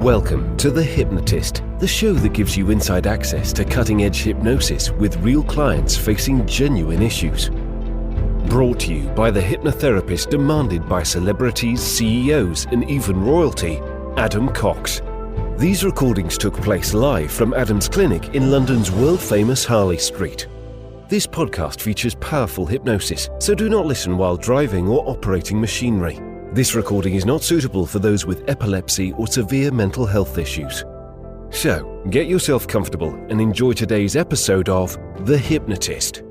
Welcome to The Hypnotist, the show that gives you inside access to cutting-edge hypnosis with real clients facing genuine issues. Brought to you by the hypnotherapist demanded by celebrities, CEOs, and even royalty, Adam Cox. These recordings took place live from Adam's clinic in London's world-famous Harley Street. This podcast features powerful hypnosis, so do not listen while driving or operating machinery. This recording is not suitable for those with epilepsy or severe mental health issues. So, get yourself comfortable and enjoy today's episode of The Hypnotist.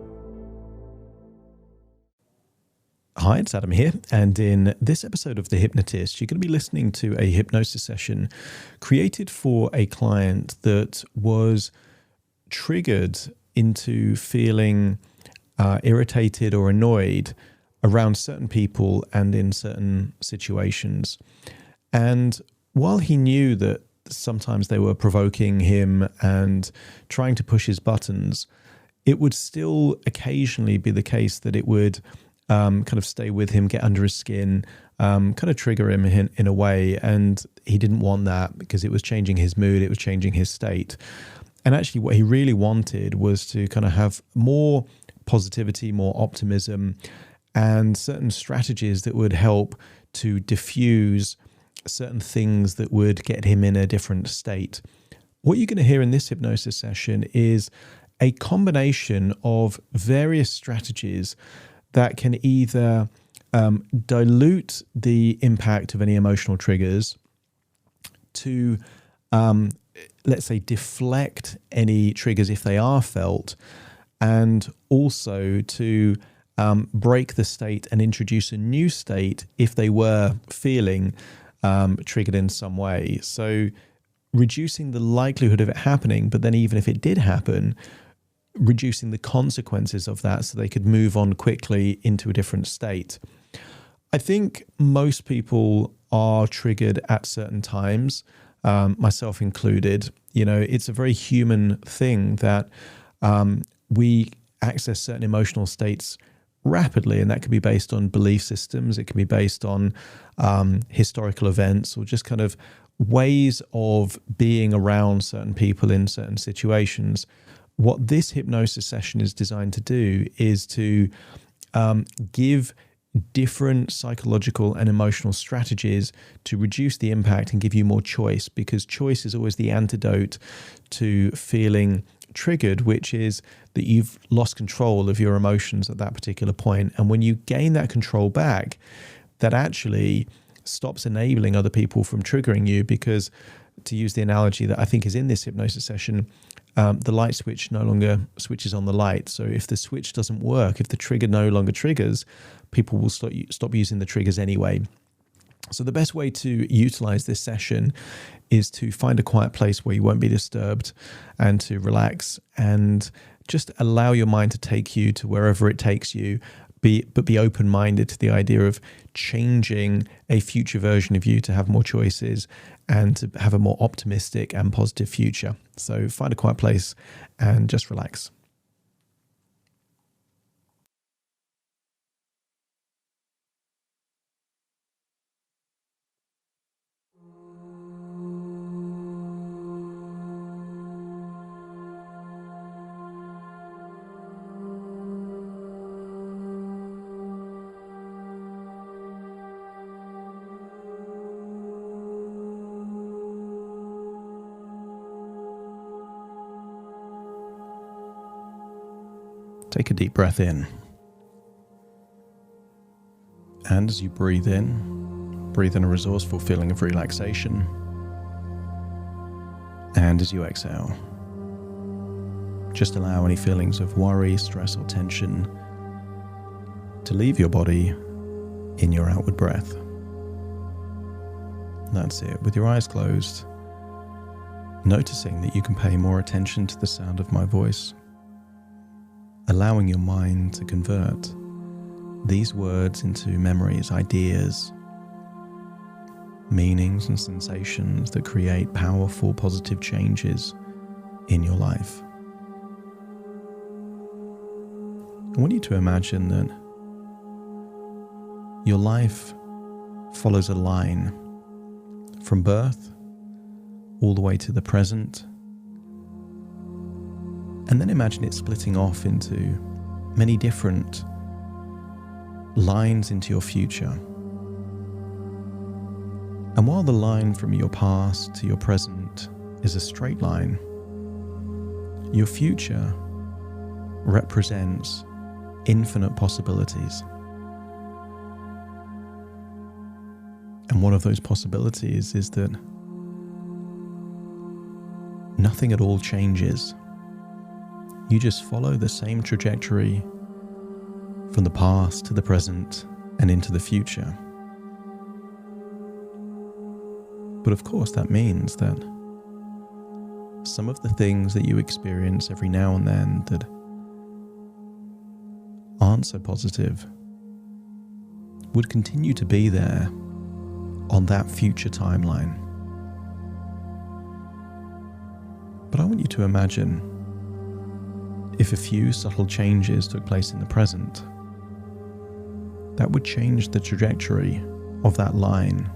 Hi, it's Adam here, and in this episode of The Hypnotist, you're going to be listening to a hypnosis session created for a client that was triggered into feeling irritated or annoyed around certain people and in certain situations. And while he knew that sometimes they were provoking him and trying to push his buttons, it would still occasionally be the case that it would kind of stay with him, get under his skin, kind of trigger him in a way. And he didn't want that because it was changing his mood, it was changing his state. And actually what he really wanted was to kind of have more positivity, more optimism, and certain strategies that would help to diffuse certain things that would get him in a different state. What you're going to hear in this hypnosis session is a combination of various strategies that can either dilute the impact of any emotional triggers, to, let's say, deflect any triggers if they are felt, and also to break the state and introduce a new state if they were feeling triggered in some way. So reducing the likelihood of it happening, but then even if it did happen, reducing the consequences of that so they could move on quickly into a different state. I think most people are triggered at certain times, myself included. You know, it's a very human thing that we access certain emotional states rapidly, and that can be based on belief systems, it can be based on historical events, or just kind of ways of being around certain people in certain situations. What this hypnosis session is designed to do is to give different psychological and emotional strategies to reduce the impact and give you more choice, because choice is always the antidote to feeling triggered, which is that you've lost control of your emotions at that particular point. And when you gain that control back, that actually stops enabling other people from triggering you, because, to use the analogy that I think is in this hypnosis session, the light switch no longer switches on the light. So if the switch doesn't work, if the trigger no longer triggers, people will stop using the triggers anyway. So the best way to utilize this session is to find a quiet place where you won't be disturbed, and to relax and just allow your mind to take you to wherever it takes you. But be open-minded to the idea of changing a future version of you to have more choices and to have a more optimistic and positive future. So find a quiet place and just relax. Take a deep breath in. And as you breathe in a resourceful feeling of relaxation. And as you exhale, just allow any feelings of worry, stress, or tension to leave your body in your outward breath. That's it. With your eyes closed, noticing that you can pay more attention to the sound of my voice, allowing your mind to convert these words into memories, ideas, meanings, and sensations that create powerful, positive changes in your life. I want you to imagine that your life follows a line from birth all the way to the present. And then imagine it splitting off into many different lines into your future. And while the line from your past to your present is a straight line, your future represents infinite possibilities. And one of those possibilities is that nothing at all changes. You just follow the same trajectory from the past to the present and into the future. But of course, that means that some of the things that you experience every now and then that aren't so positive would continue to be there on that future timeline. But I want you to imagine if a few subtle changes took place in the present, that would change the trajectory of that line,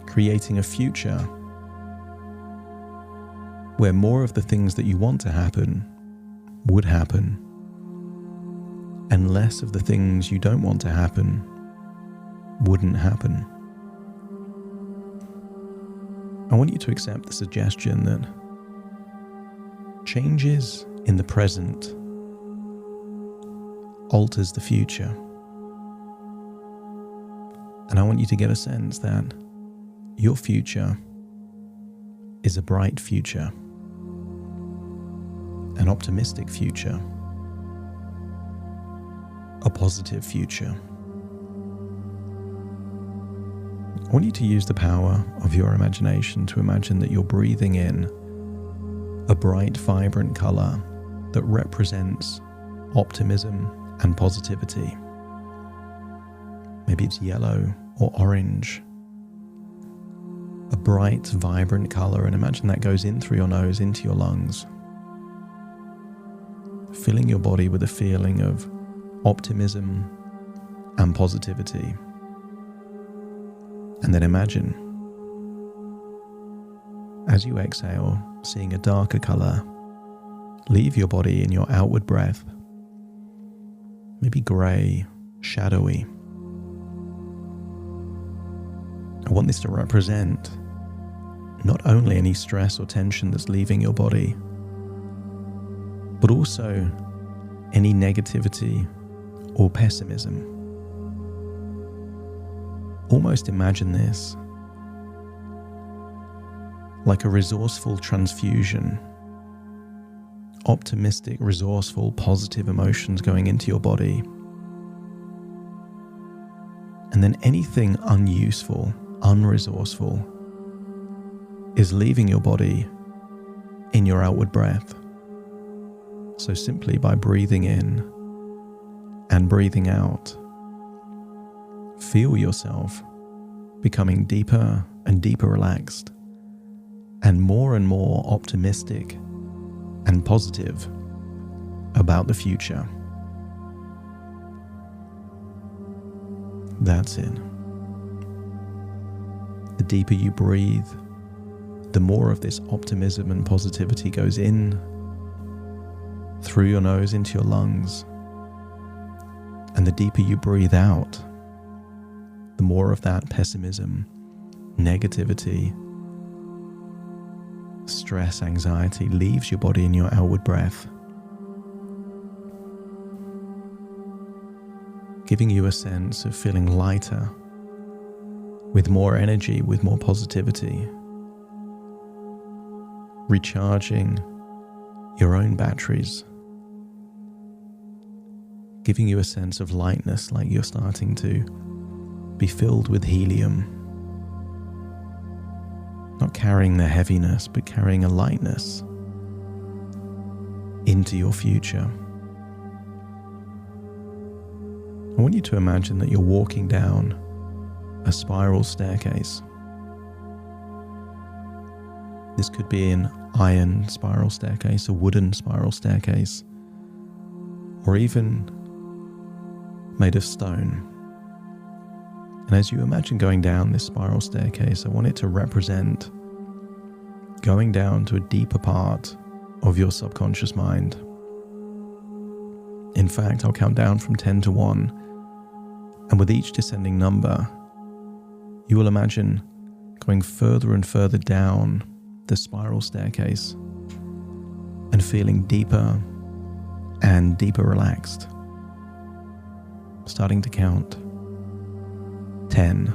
creating a future where more of the things that you want to happen would happen, and less of the things you don't want to happen wouldn't happen. I want you to accept the suggestion that changes in the present alters the future. And I want you to get a sense that your future is a bright future, an optimistic future, a positive future. I want you to use the power of your imagination to imagine that you're breathing in a bright, vibrant color that represents optimism and positivity. Maybe it's yellow or orange. A bright, vibrant color, and imagine that goes in through your nose into your lungs, filling your body with a feeling of optimism and positivity. And then imagine, as you exhale, seeing a darker color leave your body in your outward breath, maybe gray, shadowy. I want this to represent not only any stress or tension that's leaving your body, but also any negativity or pessimism. Almost imagine this like a resourceful transfusion, optimistic, resourceful, positive emotions going into your body. And then anything unuseful, unresourceful is leaving your body in your outward breath. So simply by breathing in and breathing out, feel yourself becoming deeper and deeper relaxed and more optimistic and positive about the future. That's it. The deeper you breathe, the more of this optimism and positivity goes in through your nose into your lungs. And the deeper you breathe out, the more of that pessimism, negativity, stress, anxiety leaves your body in your outward breath, giving you a sense of feeling lighter, with more energy, with more positivity, recharging your own batteries, giving you a sense of lightness, like you're starting to be filled with helium. Not carrying the heaviness, but carrying a lightness into your future. I want you to imagine that you're walking down a spiral staircase. This could be an iron spiral staircase, a wooden spiral staircase, or even made of stone. And as you imagine going down this spiral staircase, I want it to represent going down to a deeper part of your subconscious mind. In fact, I'll count down from 10 to 1, and with each descending number, you will imagine going further and further down the spiral staircase and feeling deeper and deeper relaxed. Starting to count. 10.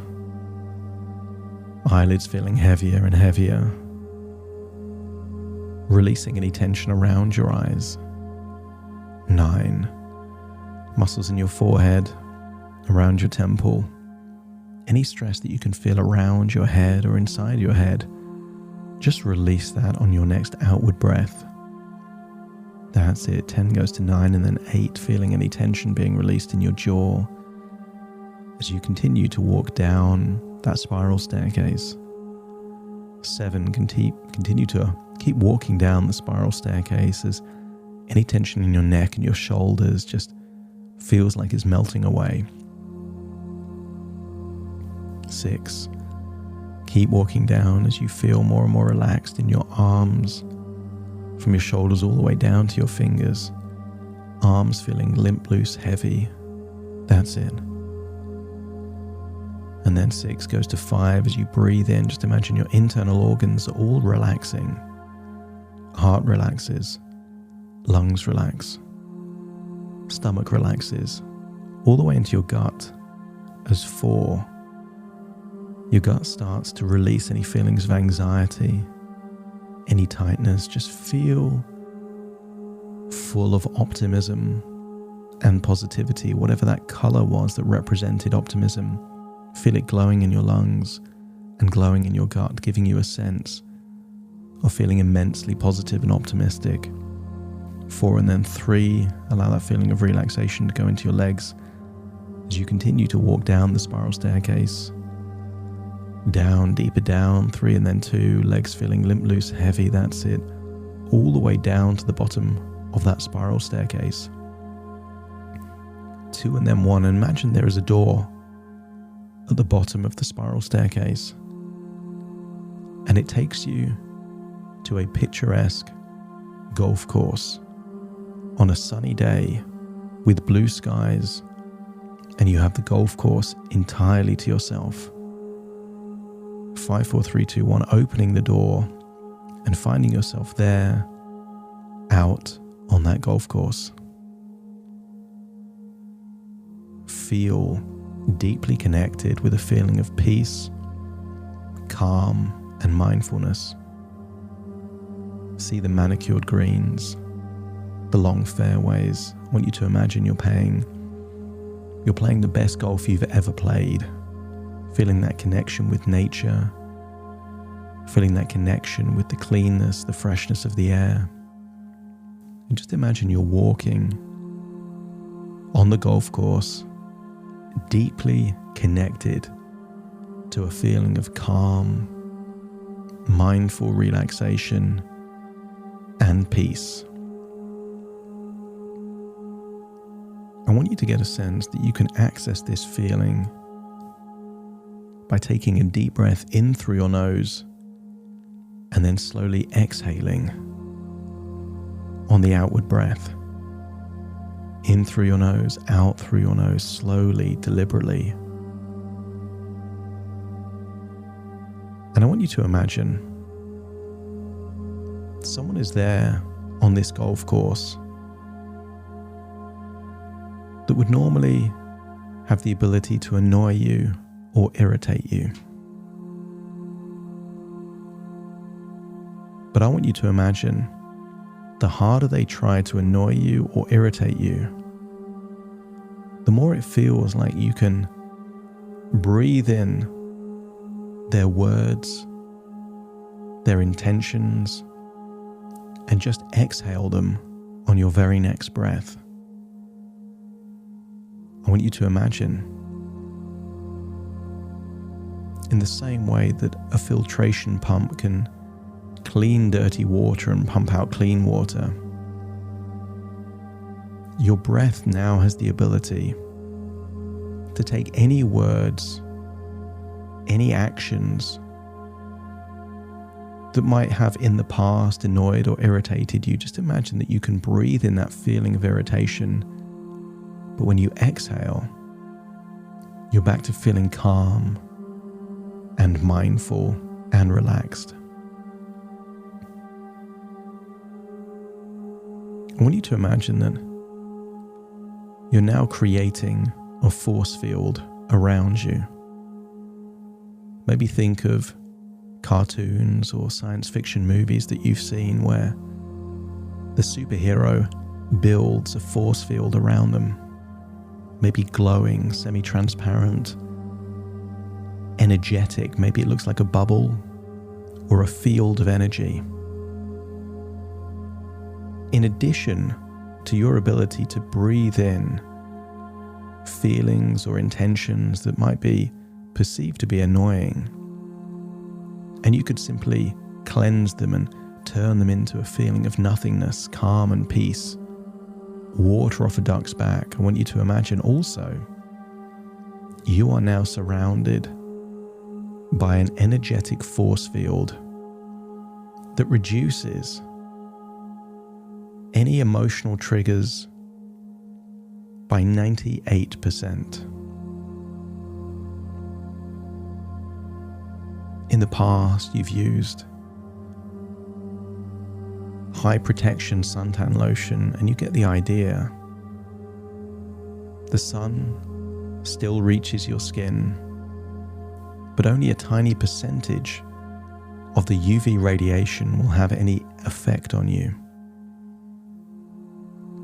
Eyelids feeling heavier and heavier. Releasing any tension around your eyes. 9. Muscles in your forehead, around your temple. Any stress that you can feel around your head or inside your head, just release that on your next outward breath. That's it. 10 goes to 9, and then 8, feeling any tension being released in your jaw as you continue to walk down that spiral staircase. 7, continue to keep walking down the spiral staircase as any tension in your neck and your shoulders just feels like it's melting away. 6. Keep walking down as you feel more and more relaxed in your arms, from your shoulders all the way down to your fingers. Arms feeling limp, loose, heavy. That's it. And then 6 goes to 5 as you breathe in. Just imagine your internal organs are all relaxing. Heart relaxes. Lungs relax. Stomach relaxes. All the way into your gut. As 4, your gut starts to release any feelings of anxiety, any tightness. Just feel full of optimism and positivity, whatever that color was that represented optimism. Feel it glowing in your lungs and glowing in your gut, giving you a sense of feeling immensely positive and optimistic. 4 and then 3, allow that feeling of relaxation to go into your legs as you continue to walk down the spiral staircase. Down, deeper down. 3 and then 2, legs feeling limp, loose, heavy. That's it. All the way down to the bottom of that spiral staircase. 2 and then 1, and imagine there is a door at the bottom of the spiral staircase, and it takes you to a picturesque golf course on a sunny day with blue skies, and you have the golf course entirely to yourself. 5, 4, 3, 2, 1, opening the door and finding yourself there, out on that golf course. Feel deeply connected with a feeling of peace, calm, and mindfulness. See the manicured greens, the long fairways. I want you to imagine you're playing the best golf you've ever played. Feeling that connection with nature, feeling that connection with the cleanness, the freshness of the air. And just imagine you're walking on the golf course, deeply connected to a feeling of calm, mindful relaxation, and peace. I want you to get a sense that you can access this feeling by taking a deep breath in through your nose and then slowly exhaling on the outward breath. In through your nose, out through your nose, slowly, deliberately. And I want you to imagine someone is there on this golf course that would normally have the ability to annoy you or irritate you. But I want you to imagine the harder they try to annoy you or irritate you, the more it feels like you can breathe in their words, their intentions, and just exhale them on your very next breath. I want you to imagine, in the same way that a filtration pump can clean dirty water and pump out clean water, your breath now has the ability to take any words, any actions, that might have in the past annoyed or irritated you, just imagine that you can breathe in that feeling of irritation. But when you exhale, you're back to feeling calm and mindful and relaxed. I want you to imagine that you're now creating a force field around you. Maybe think of cartoons or science fiction movies that you've seen where the superhero builds a force field around them. Maybe glowing, semi-transparent, energetic. Maybe it looks like a bubble or a field of energy. In addition to your ability to breathe in feelings or intentions that might be perceived to be annoying, and you could simply cleanse them and turn them into a feeling of nothingness, calm and peace, water off a duck's back. I want you to imagine also you are now surrounded by an energetic force field that reduces any emotional triggers by 98%. In the past, you've used high protection suntan lotion, and you get the idea. The sun still reaches your skin, but only a tiny percentage of the UV radiation will have any effect on you.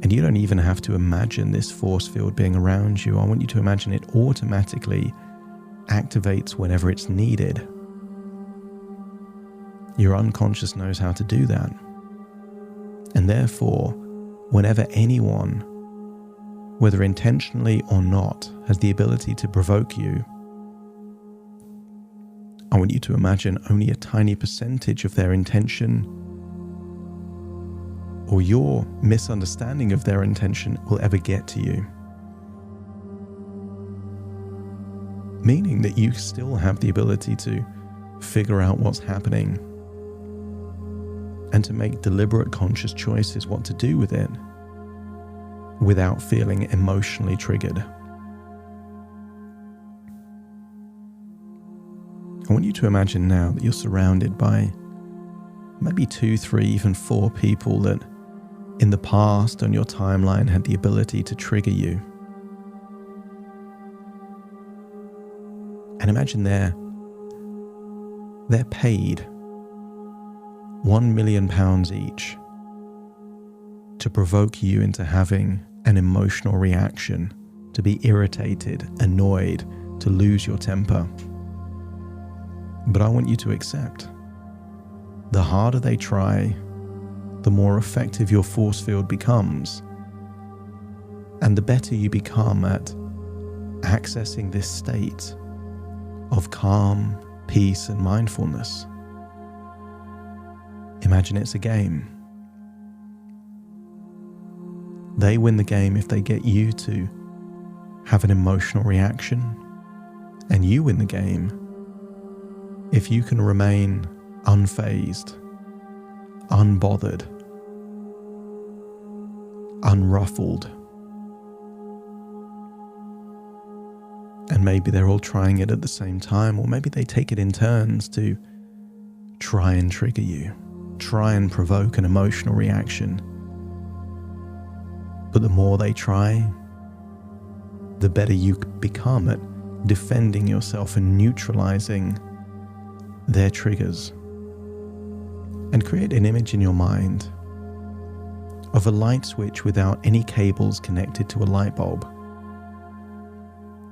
And you don't even have to imagine this force field being around you. I want you to imagine it automatically activates whenever it's needed. Your unconscious knows how to do that. And therefore, whenever anyone, whether intentionally or not, has the ability to provoke you, I want you to imagine only a tiny percentage of their intention or your misunderstanding of their intention will ever get to you. Meaning that you still have the ability to figure out what's happening and to make deliberate conscious choices what to do with it without feeling emotionally triggered. I want you to imagine now that you're surrounded by maybe 2, 3, even 4 people that in the past on your timeline had the ability to trigger you. And imagine they're paid £1 million each to provoke you into having an emotional reaction, to be irritated, annoyed, to lose your temper. But I want you to accept, the harder they try, the more effective your force field becomes, and the better you become at accessing this state of calm, peace, and mindfulness. Imagine it's a game. They win the game if they get you to have an emotional reaction, and you win the game if you can remain unfazed, unbothered, unruffled. And maybe they're all trying it at the same time, or maybe they take it in turns to try and trigger you, try and provoke an emotional reaction. But the more they try, the better you become at defending yourself and neutralizing their triggers. And create an image in your mind of a light switch without any cables connected to a light bulb.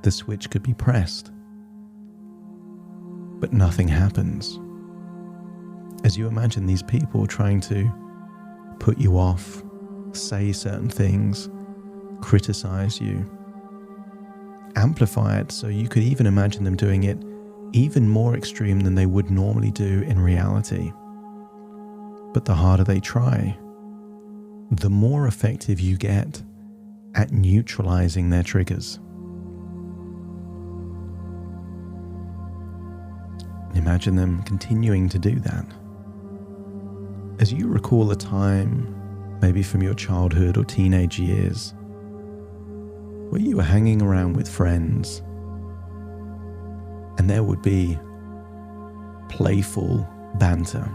The switch could be pressed, but nothing happens. As you imagine these people trying to put you off, say certain things, criticize you, amplify it so you could even imagine them doing it even more extreme than they would normally do in reality. But the harder they try, the more effective you get at neutralizing their triggers. Imagine them continuing to do that, as you recall a time, maybe from your childhood or teenage years, where you were hanging around with friends and there would be playful banter.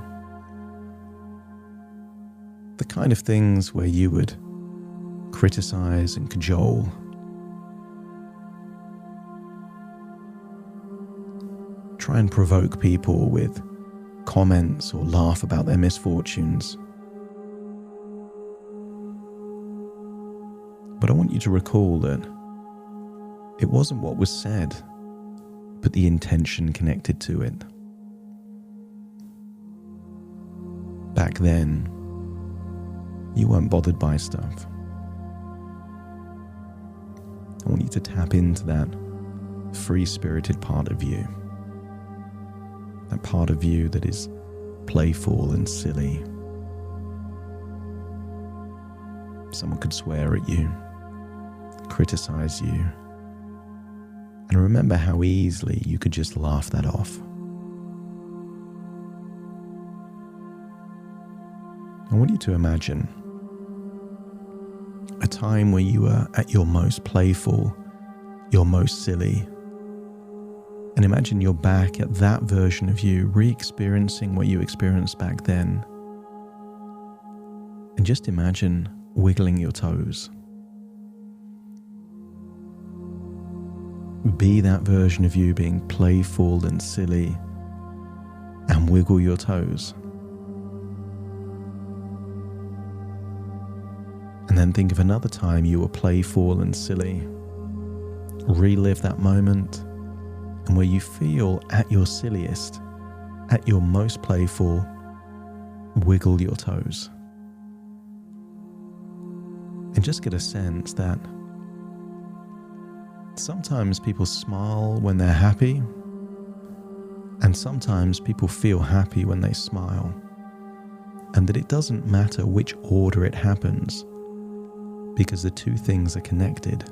The kind of things where you would criticize and cajole. Try and provoke people with comments or laugh about their misfortunes. But I want you to recall that it wasn't what was said, but the intention connected to it. Back then, you weren't bothered by stuff. I want you to tap into that free-spirited part of you. That part of you that is playful and silly. Someone could swear at you, criticize you, and remember how easily you could just laugh that off. I want you to imagine a time where you were at your most playful, your most silly, and imagine you're back at that version of you, re-experiencing what you experienced back then. And just imagine wiggling your toes. Be that version of you being playful and silly, and wiggle your toes. And then think of another time you were playful and silly. Relive that moment, and where you feel at your silliest, at your most playful, wiggle your toes. And just get a sense that sometimes people smile when they're happy, and sometimes people feel happy when they smile, and that it doesn't matter which order it happens, because the two things are connected.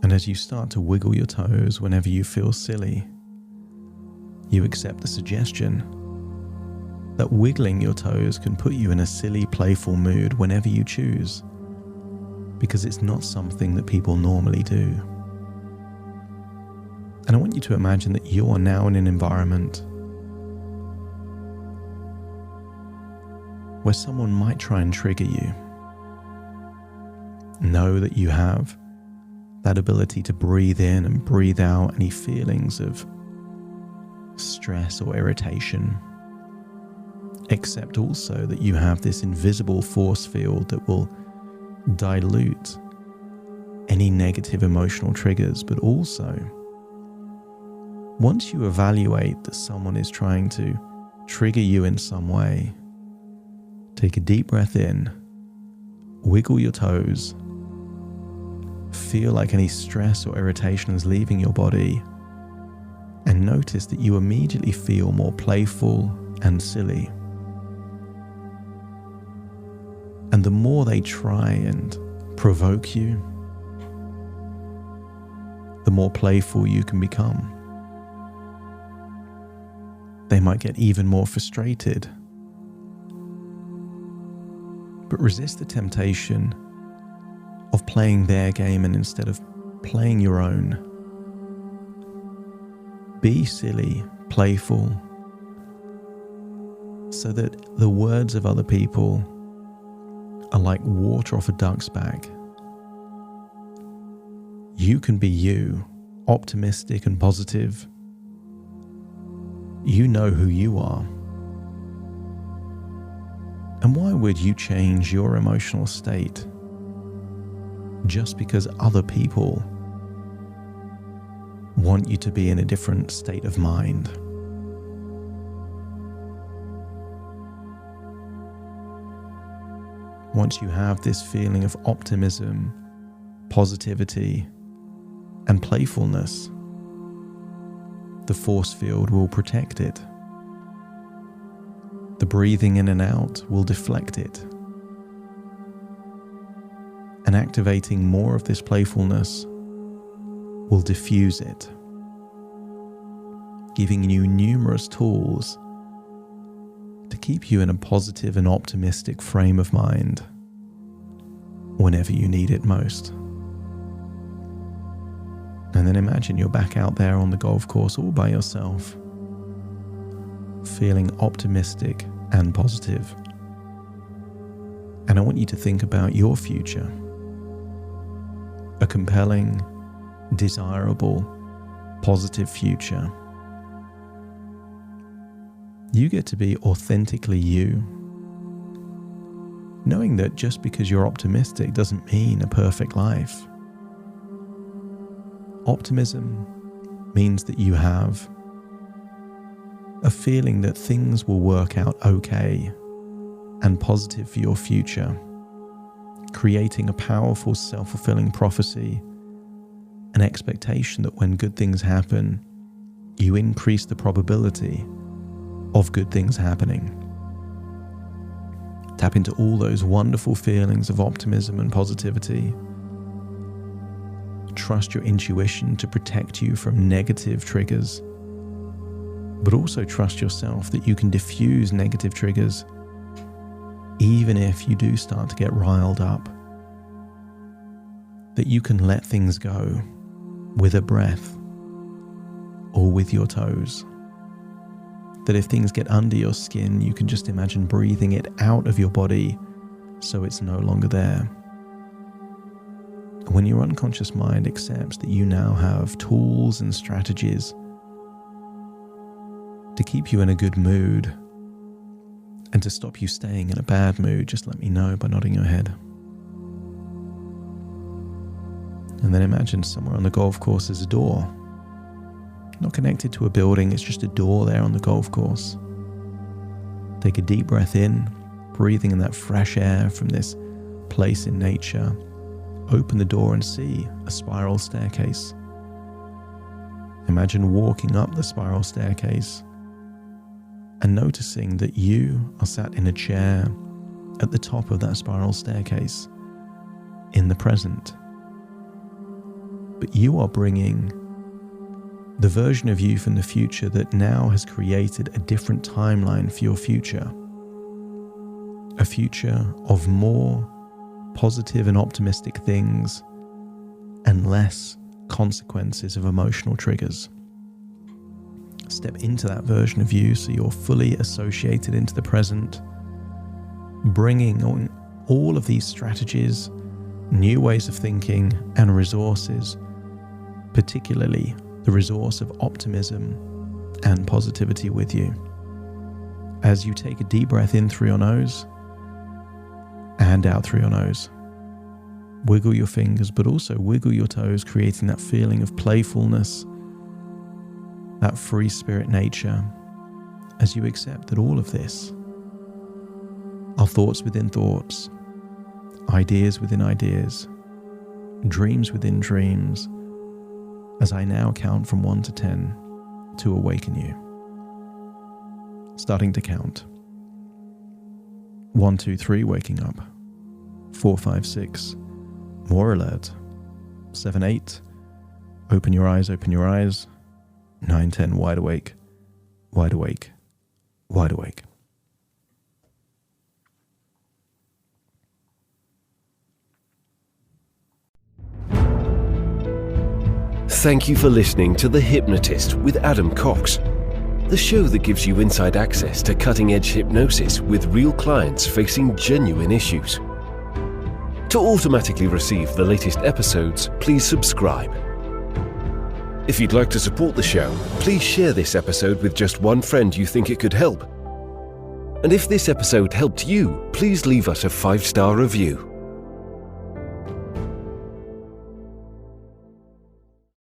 And as you start to wiggle your toes whenever you feel silly, you accept the suggestion that wiggling your toes can put you in a silly, playful mood whenever you choose, because it's not something that people normally do. And I want you to imagine that you are now in an environment where someone might try and trigger you. Know that you have that ability to breathe in and breathe out any feelings of stress or irritation. Except also that you have this invisible force field that will dilute any negative emotional triggers, but also once you evaluate that someone is trying to trigger you in some way, take a deep breath in, wiggle your toes, feel like any stress or irritation is leaving your body, and notice that you immediately feel more playful and silly. And the more they try and provoke you, the more playful you can become. They might get even more frustrated. But resist the temptation of playing their game and instead of playing your own. Be silly, playful, so that the words of other people are like water off a duck's back. You can be you, optimistic and positive. You know who you are. And why would you change your emotional state just because other people want you to be in a different state of mind? Once you have this feeling of optimism, positivity, and playfulness, the force field will protect it. The breathing in and out will deflect it. And activating more of this playfulness will diffuse it. giving you numerous tools to keep you in a positive and optimistic frame of mind whenever you need it most. And then imagine you're back out there on the golf course all by yourself, feeling optimistic and positive. And I want you to think about your future, a compelling, desirable, positive future. You get to be authentically you, knowing that just because you're optimistic doesn't mean a perfect life. Optimism means that you have a feeling that things will work out okay and positive for your future, creating a powerful self-fulfilling prophecy, an expectation that when good things happen, you increase the probability of good things happening. Tap into all those wonderful feelings of optimism and positivity. Trust your intuition to protect you from negative triggers, but also trust yourself that you can diffuse negative triggers even if you do start to get riled up. That you can let things go with a breath or with your toes. That if things get under your skin, you can just imagine breathing it out of your body so it's no longer there. When your unconscious mind accepts that you now have tools and strategies to keep you in a good mood and to stop you staying in a bad mood, just let me know by nodding your head. And then imagine somewhere on the golf course is a door. Not connected to a building, it's just a door there on the golf course. Take a deep breath in, breathing in that fresh air from this place in nature. Open the door and see a spiral staircase. Imagine walking up the spiral staircase and noticing that you are sat in a chair at the top of that spiral staircase in the present. But you are bringing the version of you from the future that now has created a different timeline for your future. A future of more positive and optimistic things and less consequences of emotional triggers. Step into that version of you so you're fully associated into the present, bringing on all of these strategies, new ways of thinking and resources, particularly the resource of optimism and positivity with you. As you take a deep breath in through your nose and out through your nose. Wiggle your fingers, but also wiggle your toes, creating that feeling of playfulness, that free spirit nature, as you accept that all of this are thoughts within thoughts, ideas within ideas, dreams within dreams, as I now count from 1 to 10 to awaken you. Starting to count. 1, 2, 3, waking up. 4, 5, 6, more alert. 7, 8, open your eyes, open your eyes. 9, 10, wide awake, wide awake, wide awake. Thank you for listening to The Hypnotist with Adam Cox, the show that gives you inside access to cutting-edge hypnosis with real clients facing genuine issues. To automatically receive the latest episodes, please subscribe. If you'd like to support the show, please share this episode with just one friend you think it could help. And if this episode helped you, please leave us a 5-star review.